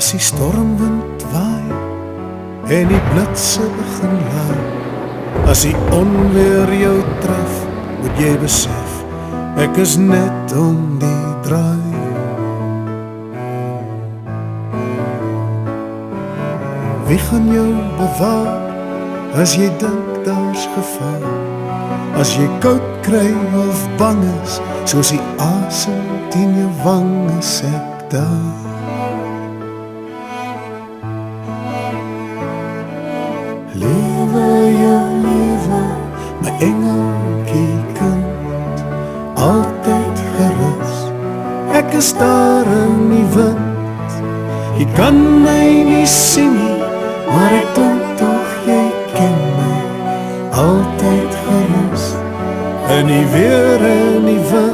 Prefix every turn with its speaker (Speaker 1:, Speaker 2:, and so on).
Speaker 1: As die stormwind waai en die blitse begin laai, as die onweer jou tref, moet jy besef, ek is net om die draai. Wie gaan jou bewaar, as jy dink daar's gevaar, as jy koud kry of bang is, soos die asem teen jou wang is ek daar. Lewe jou lewe, my engeltjie kind, altyd gerus, ek is daar in die wind. Jy kan my nie sien nie, maar ek dink tog jy ken my, altyd gerus, in die weer en die wind.